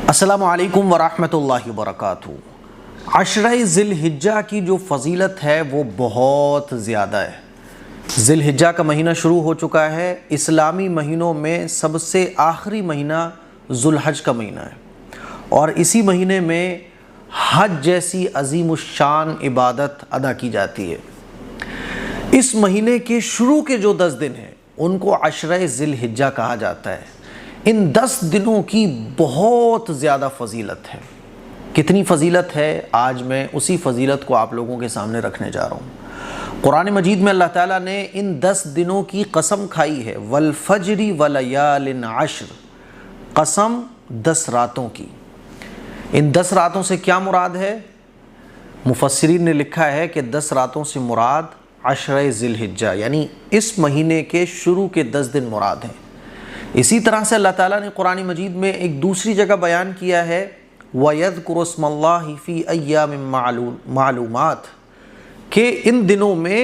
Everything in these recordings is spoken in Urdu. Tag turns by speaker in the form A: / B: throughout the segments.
A: السلام علیکم ورحمۃ اللہ وبرکاتہ۔ عشرہ ذی الحجہ کی جو فضیلت ہے وہ بہت زیادہ ہے۔ ذی الحجہ کا مہینہ شروع ہو چکا ہے۔ اسلامی مہینوں میں سب سے آخری مہینہ ذو الحج کا مہینہ ہے، اور اسی مہینے میں حج جیسی عظیم الشان عبادت ادا کی جاتی ہے۔ اس مہینے کے شروع کے جو 10 دن ہیں ان کو عشرہ ذی الحجہ کہا جاتا ہے۔ ان 10 دنوں کی بہت زیادہ فضیلت ہے۔ کتنی فضیلت ہے، آج میں اسی فضیلت کو آپ لوگوں کے سامنے رکھنے جا رہا ہوں۔ قرآن مجید میں اللہ تعالیٰ نے ان 10 دنوں کی قسم کھائی ہے، والفجر ولیال عشر، قسم 10 راتوں کی۔ ان 10 راتوں سے کیا مراد ہے؟ مفسرین نے لکھا ہے کہ 10 راتوں سے مراد عشرہ ذی الحجہ یعنی اس مہینے کے شروع کے 10 دن مراد ہیں۔ اسی طرح سے اللہ تعالیٰ نے قرآن مجید میں ایک دوسری جگہ بیان کیا ہے، وَيَذْكُرُ اسْمَ اللَّهِ فِي أَيَّامٍ معلومات، کہ ان دنوں میں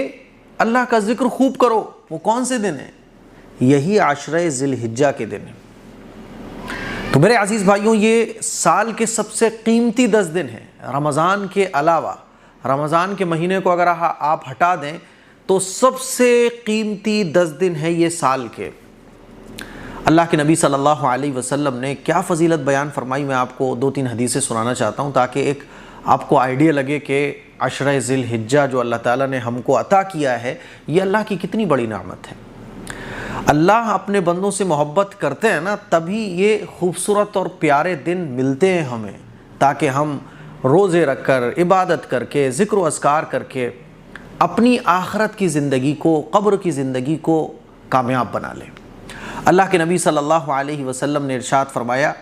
A: اللہ کا ذکر خوب کرو۔ وہ کون سے دن ہیں؟ یہی عشرہ ذی الحجہ کے دن ہیں۔ تو میرے عزیز بھائیوں، یہ سال کے سب سے قیمتی 10 دن ہیں۔ رمضان کے علاوہ، رمضان کے مہینے کو اگر آپ ہٹا دیں تو سب سے قیمتی 10 دن ہے یہ سال کے۔ اللہ کے نبی صلی اللہ علیہ وسلم نے کیا فضیلت بیان فرمائی، میں آپ کو 2-3 حدیثیں سنانا چاہتا ہوں تاکہ ایک آپ کو آئیڈیا لگے کہ عشرہ ذی الحجہ جو اللہ تعالیٰ نے ہم کو عطا کیا ہے یہ اللہ کی کتنی بڑی نعمت ہے۔ اللہ اپنے بندوں سے محبت کرتے ہیں نا، تبھی یہ خوبصورت اور پیارے دن ملتے ہیں ہمیں، تاکہ ہم روزے رکھ کر، عبادت کر کے، ذکر و اذکار کر کے اپنی آخرت کی زندگی کو، قبر کی زندگی کو کامیاب بنا لیں۔ اللہ کے نبی صلی اللہ علیہ وسلم نے ارشاد فرمایا،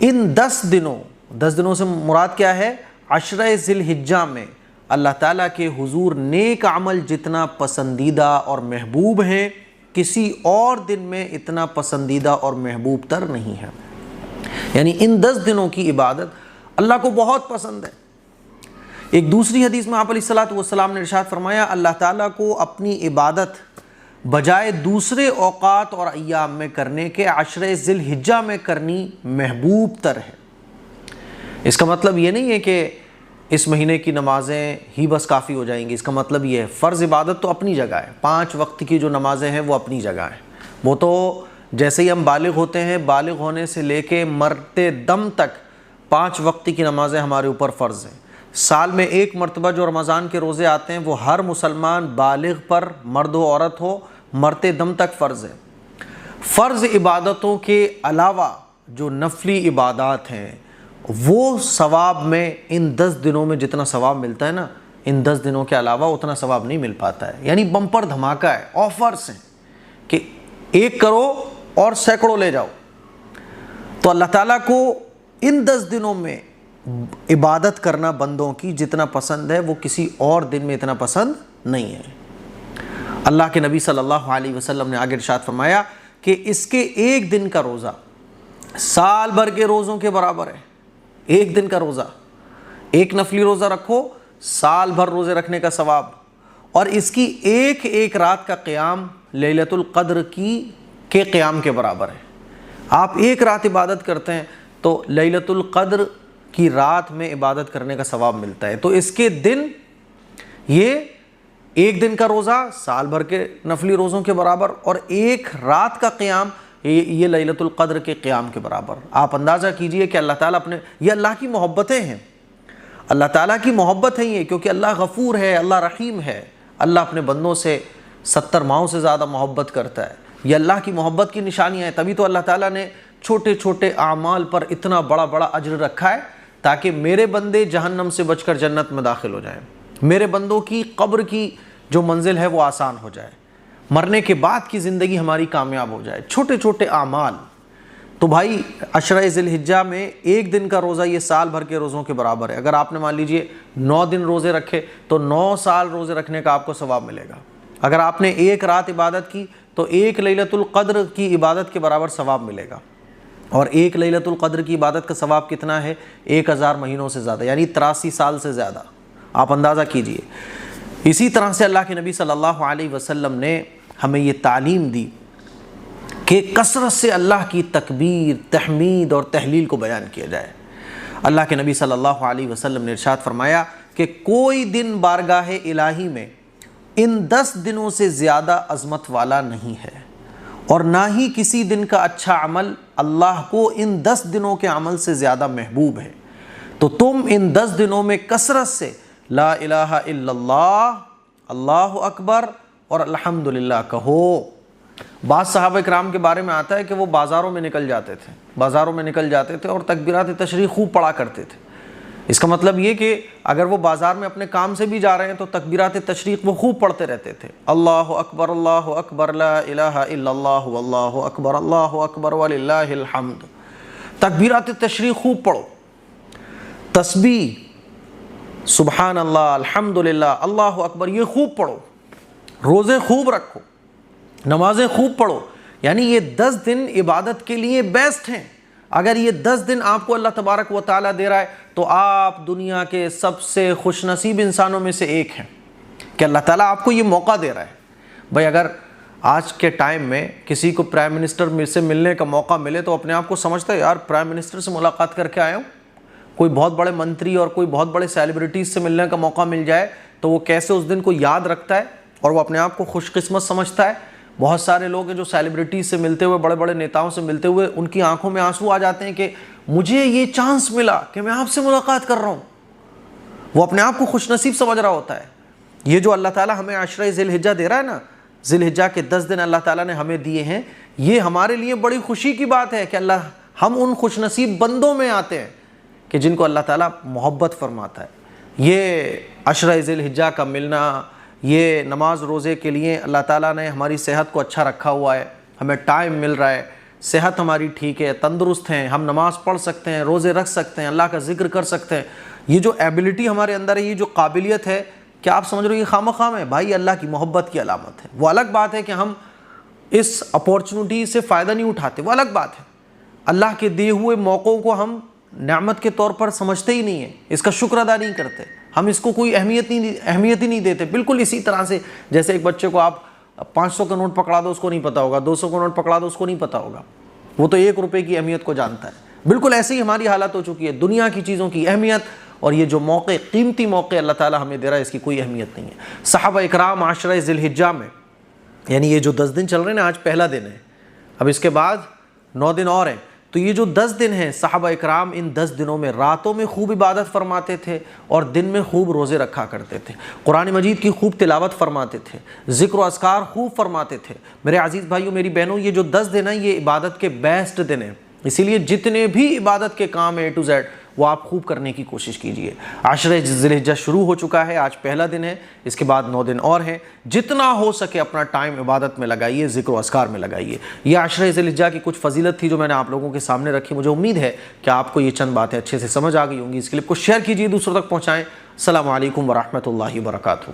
A: ان 10 دنوں سے مراد کیا ہے؟ عشرہ ذی الحجہ میں اللہ تعالیٰ کے حضور نیک عمل جتنا پسندیدہ اور محبوب ہیں، کسی اور دن میں اتنا پسندیدہ اور محبوب تر نہیں ہے۔ یعنی ان 10 دنوں کی عبادت اللہ کو بہت پسند ہے۔ ایک دوسری حدیث میں آپ علیہ الصلوۃ والسلام نے ارشاد فرمایا، اللہ تعالیٰ کو اپنی عبادت بجائے دوسرے اوقات اور ایام میں کرنے کے عشرہ ذی الحجہ میں کرنی محبوب تر ہے۔ اس کا مطلب یہ نہیں ہے کہ اس مہینے کی نمازیں ہی بس کافی ہو جائیں گی۔ اس کا مطلب یہ ہے، فرض عبادت تو اپنی جگہ ہے، 5 وقت کی جو نمازیں ہیں وہ اپنی جگہ ہیں۔ وہ تو جیسے ہی ہم بالغ ہوتے ہیں، بالغ ہونے سے لے کے مرتے دم تک 5 وقت کی نمازیں ہمارے اوپر فرض ہیں۔ سال میں ایک مرتبہ جو رمضان کے روزے آتے ہیں وہ ہر مسلمان بالغ پر، مرد ہو عورت ہو، مرتے دم تک فرض ہے۔ فرض عبادتوں کے علاوہ جو نفلی عبادات ہیں وہ ثواب میں ان 10 دنوں میں جتنا ثواب ملتا ہے نا، ان 10 دنوں کے علاوہ اتنا ثواب نہیں مل پاتا ہے۔ یعنی بمپر دھماکہ ہے، آفرز ہیں کہ ایک کرو اور سینکڑوں لے جاؤ۔ تو اللہ تعالیٰ کو ان 10 دنوں میں عبادت کرنا بندوں کی جتنا پسند ہے وہ کسی اور دن میں اتنا پسند نہیں ہے۔ اللہ کے نبی صلی اللہ علیہ وسلم نے آگے ارشاد فرمایا کہ اس کے ایک دن کا روزہ سال بھر کے روزوں کے برابر ہے۔ ایک دن کا روزہ، ایک نفلی روزہ رکھو، سال بھر روزے رکھنے کا ثواب، اور اس کی ایک رات کا قیام لیلۃ القدر کے قیام کے برابر ہے۔ آپ ایک رات عبادت کرتے ہیں تو لیلۃ القدر کی رات میں عبادت کرنے کا ثواب ملتا ہے۔ تو اس کے دن، یہ ایک دن کا روزہ سال بھر کے نفلی روزوں کے برابر، اور ایک رات کا قیام یہ لیلۃ القدر کے قیام کے برابر۔ آپ اندازہ کیجئے کہ اللہ تعالیٰ یہ اللہ کی محبتیں ہیں، اللہ تعالیٰ کی محبت ہے یہ، کیونکہ اللہ غفور ہے، اللہ رحیم ہے۔ اللہ اپنے بندوں سے 70 ماؤں سے زیادہ محبت کرتا ہے۔ یہ اللہ کی محبت کی نشانیاں ہیں، تبھی تو اللہ تعالیٰ نے چھوٹے چھوٹے اعمال پر اتنا بڑا بڑا اجر رکھا ہے، تاکہ میرے بندے جہنم سے بچ کر جنت میں داخل ہو جائیں، میرے بندوں کی قبر کی جو منزل ہے وہ آسان ہو جائے، مرنے کے بعد کی زندگی ہماری کامیاب ہو جائے، چھوٹے چھوٹے اعمال۔ تو بھائی، عشرہ ذی الحجہ میں ایک دن کا روزہ یہ سال بھر کے روزوں کے برابر ہے۔ اگر آپ نے مان لیجئے 9 دن روزے رکھے تو 9 سال روزے رکھنے کا آپ کو ثواب ملے گا۔ اگر آپ نے ایک رات عبادت کی تو ایک لیلۃ القدر کی عبادت کے برابر ثواب ملے گا، اور ایک لیلۃ القدر کی عبادت کا ثواب کتنا ہے؟ 1000 مہینوں سے زیادہ، یعنی 83 سال سے زیادہ۔ آپ اندازہ کیجئے۔ اسی طرح سے اللہ کے نبی صلی اللہ علیہ وسلم نے ہمیں یہ تعلیم دی کہ کثرت سے اللہ کی تکبیر، تحمید اور تحلیل کو بیان کیا جائے۔ اللہ کے نبی صلی اللہ علیہ وسلم نے ارشاد فرمایا کہ کوئی دن بارگاہ الہی میں ان 10 دنوں سے زیادہ عظمت والا نہیں ہے، اور نہ ہی کسی دن کا اچھا عمل اللہ کو ان 10 دنوں کے عمل سے زیادہ محبوب ہے۔ تو تم ان 10 دنوں میں کثرت سے لا الہ الا اللہ، اللہ اکبر اور الحمدللہ کہو۔ بعض صحابہ کرام کے بارے میں آتا ہے کہ وہ بازاروں میں نکل جاتے تھے اور تکبیرات تشریق خوب پڑھا کرتے تھے۔ اس کا مطلب یہ کہ اگر وہ بازار میں اپنے کام سے بھی جا رہے ہیں تو تکبیرات تشریق وہ خوب پڑھتے رہتے تھے، اللہ اکبر لا الہ الا اللہ واللہ اکبر وللہ الحمد۔ تکبیرات تشریق خوب پڑھو، تسبیح، سبحان اللہ، الحمدللہ، اللہ اکبر، یہ خوب پڑھو، روزے خوب رکھو، نمازیں خوب پڑھو۔ یعنی یہ 10 دن عبادت کے لیے بیسٹ ہیں۔ اگر یہ 10 دن آپ کو اللہ تبارک و تعالیٰ دے رہا ہے تو آپ دنیا کے سب سے خوش نصیب انسانوں میں سے ایک ہیں کہ اللہ تعالیٰ آپ کو یہ موقع دے رہا ہے۔ بھائی اگر آج کے ٹائم میں کسی کو پرائم منسٹر سے ملنے کا موقع ملے تو اپنے آپ کو سمجھتا ہے یار پرائم منسٹر سے ملاقات کر کے آیا ہوں۔ کوئی بہت بڑے منتری اور کوئی بہت بڑے سیلیبریٹیز سے ملنے کا موقع مل جائے تو وہ کیسے اس دن کو یاد رکھتا ہے اور وہ اپنے آپ کو خوش قسمت سمجھتا ہے۔ بہت سارے لوگ ہیں جو سیلیبریٹیز سے ملتے ہوئے، بڑے بڑے نیتاؤں سے ملتے ہوئے ان کی آنکھوں میں آنسو آ جاتے ہیں کہ مجھے یہ چانس ملا کہ میں آپ سے ملاقات کر رہا ہوں۔ وہ اپنے آپ کو خوش نصیب سمجھ رہا ہوتا ہے۔ یہ جو اللہ تعالیٰ ہمیں عشرہ ذی الحجہ دے رہا ہے نا، ذی الحجہ کے 10 دن اللہ تعالیٰ نے ہمیں دیے ہیں، یہ ہمارے لیے بڑی خوشی کی بات ہے کہ ہم ان خوش نصیب بندوں میں آتے ہیں کہ جن کو اللہ تعالیٰ محبت فرماتا ہے۔ یہ عشرہ ذی الحجہ کا ملنا، یہ نماز روزے کے لیے اللہ تعالیٰ نے ہماری صحت کو اچھا رکھا ہوا ہے، ہمیں ٹائم مل رہا ہے، صحت ہماری ٹھیک ہے، تندرست ہیں، ہم نماز پڑھ سکتے ہیں، روزے رکھ سکتے ہیں، اللہ کا ذکر کر سکتے ہیں۔ یہ جو ایبلٹی ہمارے اندر ہے، یہ جو قابلیت ہے، کیا آپ سمجھ رہے ہو یہ خام خام ہے؟ بھائی اللہ کی محبت کی علامت ہے۔ وہ الگ بات ہے کہ ہم اس اپورچونٹی سے فائدہ نہیں اٹھاتے، وہ الگ بات ہے۔ اللہ کے دیے ہوئے موقعوں کو ہم نعمت کے طور پر سمجھتے ہی نہیں ہیں، اس کا شکر ادا نہیں کرتے، ہم اس کو کوئی اہمیت ہی نہیں دیتے۔ بالکل اسی طرح سے جیسے ایک بچے کو آپ 500 کا نوٹ پکڑا دو اس کو نہیں پتا ہوگا، 200 کا نوٹ پکڑا دو اس کو نہیں پتا ہوگا، وہ تو 1 روپے کی اہمیت کو جانتا ہے۔ بالکل ایسے ہی ہماری حالت ہو چکی ہے، دنیا کی چیزوں کی اہمیت اور یہ جو موقع، قیمتی موقع اللہ تعالیٰ ہمیں دے رہا ہے، اس کی کوئی اہمیت نہیں ہے۔ صحابہ اکرام عشرہ ذی الحجہ میں، یعنی یہ جو 10 دن چل رہے ہیں نا، آج پہلا دن ہے، اب اس کے بعد 9 دن اور ہیں، تو یہ جو 10 دن ہیں صحابہ اکرام ان 10 دنوں میں راتوں میں خوب عبادت فرماتے تھے اور دن میں خوب روزے رکھا کرتے تھے، قرآن مجید کی خوب تلاوت فرماتے تھے، ذکر و اذکار خوب فرماتے تھے۔ میرے عزیز بھائیوں، میری بہنوں، یہ جو 10 دن ہیں یہ عبادت کے بیسٹ دن ہیں، اسی لیے جتنے بھی عبادت کے کام ہیں A to Z وہ آپ خوب کرنے کی کوشش کیجئے۔ عشرہ ذی الحجہ شروع ہو چکا ہے، آج پہلا دن ہے، اس کے بعد 9 دن اور ہیں۔ جتنا ہو سکے اپنا ٹائم عبادت میں لگائیے، ذکر و اذکار میں لگائیے۔ یہ عشرہ ذی الحجہ کی کچھ فضیلت تھی جو میں نے آپ لوگوں کے سامنے رکھی۔ مجھے امید ہے کہ آپ کو یہ چند باتیں اچھے سے سمجھ آ گئی ہوں گی۔ اس کلپ کو شیئر کیجئے، دوسروں تک پہنچائیں۔ السلام علیکم ورحمۃ اللہ وبرکاتہ۔